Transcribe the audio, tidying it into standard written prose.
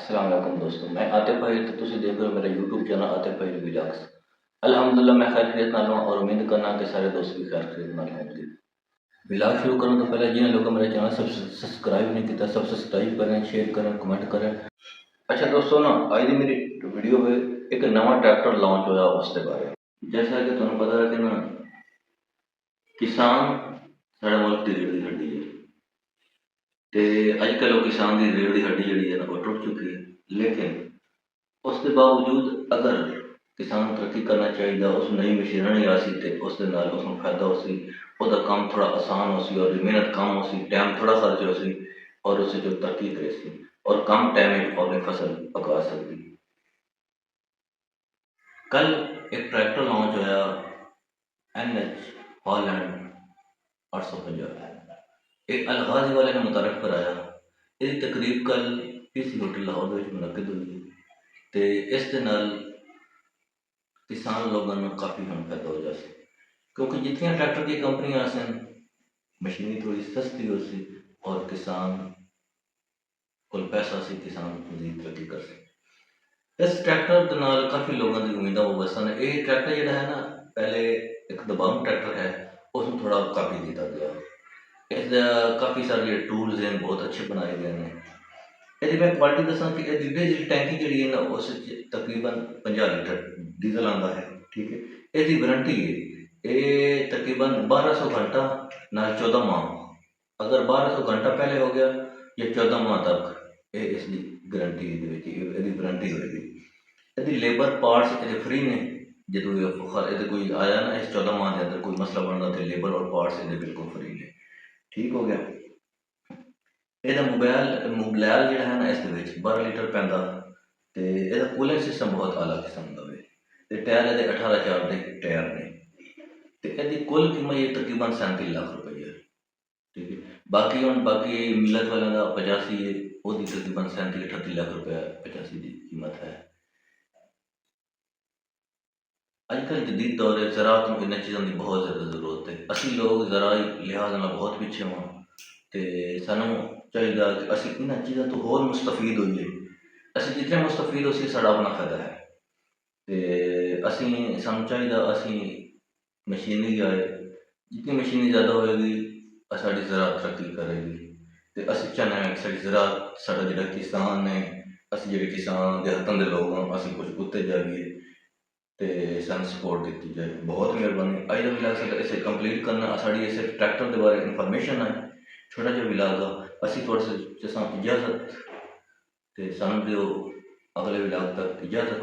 अस्सलाम वालेकुम दोस्तों, मैं आतिफ भाई तो तुसी देख रहे हो मेरा यूट्यूब चैनल आतिफ भाई व्लॉग्स। अल्हम्दुलिल्लाह मैं खैर खैरियत नाल हूँ और उम्मीद करना कि सारे दोस्त भी खैर खैरियत नाल होंगे। व्लॉग शुरू करने तो पहले जिन्हें लोगों मेरा चैनल सब्सक्राइब नहीं किया सब सब्सक्राइब करें, शेयर करें, कमेंट करें। अच्छा दोस्तों ना आज दी मेरी वीडियो में एक नवा ट्रैक्टर लॉन्च होया उसके बारे जैसा कि तुम्हें पता है कि ना किसान साढ़े मुल्क की रीढ़ की हड्डी है। तो अजकल वो किसान की रीढ़ की हड्डी जी है ना वो टुट चुकी है, लेकिन उसके बावजूद अगर किसान तरक्की करना चाहिए उस नई मशीनरी नहीं आ सी तो उस फायदा हो सी ਉਹਦਾ काम थोड़ा आसान हो सी और मेहनत कम हो सी टाइम थोड़ा खर्च हो सी और उसे जो तरक्की करे सी और कम टाइम में अपनी फसल पका सकती। कल एक ट्रैक्टर लॉन्च होया NH हॉलैंड 850 एक अलगाजी वाले ने मुतारफ कराया। इसकी तकरीब कल PC होटल लाहौर मुनक्किद हुई तो इस दे नाल किसान लोगों को काफ़ी हम फायदा हो जाए क्योंकि जितनी ट्रैक्टर की कंपनियां सन मशीनी थोड़ी सस्ती हो सी और किसान को पैसा से किसान मजीद तरक्की कर सके। इस ट्रैक्टर के नाल काफ़ी लोगों की उम्मीदा वाबस्ता ने। ये ट्रैक्टर जोड़ा है ना पहले एक दबाव ट्रैक्टर है उसमें थोड़ा काफ़ी दिता गया। इस काफ़ी सारे टूल्स हैं बहुत अच्छे बनाए गए हैं। यदि मैं क्वालिटी दसा कि जी टैंकी जी है ना उस तकरीबन 50 लीटर डीजल आता है, ठीक है। इसकी वारंटी है ये तकरीबन 1200 घंटा ना 14 माह। अगर 1200 घंटा पहले हो गया या 14 माह तक ये इसकी गारंटी वारंटी होगी। यदि लेबर पार्ट्स ये फ्री ने जो ये कोई आया ना इस 14 माह के अंदर कोई मसला बनता तो लेबर और पार्ट्स ये बिल्कुल फ्री ने, ठीक हो गया। ਇਹਦਾ ਮੋਬਾਈਲ ਜਿਹੜਾ ਹੈ ਨਾ ਇਸ ਦੇ ਵਿੱਚ 12 ਲੀਟਰ ਪੈਂਦਾ ਤੇ ਇਹਦਾ ਕੂਲਿੰਗ ਸਿਸਟਮ ਬਹੁਤ ਆਲਾ ਕਿਸਮ ਦਾ ਵੇ ਤੇ ਟਾਇਰ ਇਹਦੇ 18 ਦੇ ਟਾਇਰ ਨੇ ਤੇ ਇਹਦੀ ਕੁੱਲ ਕੀਮਤ ਇਹ ਤਕਰੀਬਨ 37 ਲੱਖ ਰੁਪਏ ਹੈ, ਠੀਕ ਹੈ। ਬਾਕੀ ਮਿਲਤ ਵਾਲਿਆਂ ਦਾ 85 ਹੈ ਉਹਦੀ ਤਕਰੀਬਨ 37-38 ਲੱਖ ਰੁਪਏ 85 ਦੀ ਕੀਮਤ ਹੈ। अजकल जदीद दौर है ज़राअत में इन चीज़ों की बहुत ज़्यादा ज़रूरत है। असी लोग ज़राई लिहाज नाल बहुत पिछे हों तो सानू चाहिए कि असी इन्होंने चीज़ों तो होर मुस्तफीद होइए। असी जितने मुस्तफीद हो साड़ा अपना फायदा है तो सानू चाहिए असी मशीनरी आए जितनी मशीनरी ज़्यादा होएगी साड़ी ज़राअत तरक्की करेगी। तो असी चाहते हैं कि साड़ी ज़राअत साड़ा जो किसान है असी जो किसान देहातों के लोग हों असी कुछ उत्ते जाइए तो सानू सपोर्ट दी जाए। बहुत मेहरबानी। अज का विलाग साडा इसे कंप्लीट करना साड़ी इस ट्रैक्टर के बारे इन्फॉर्मेशन है छोटा जिहा विलाग असी थोड़े से इजाजत तो सानू दो अगले विलाग तक इजाजत।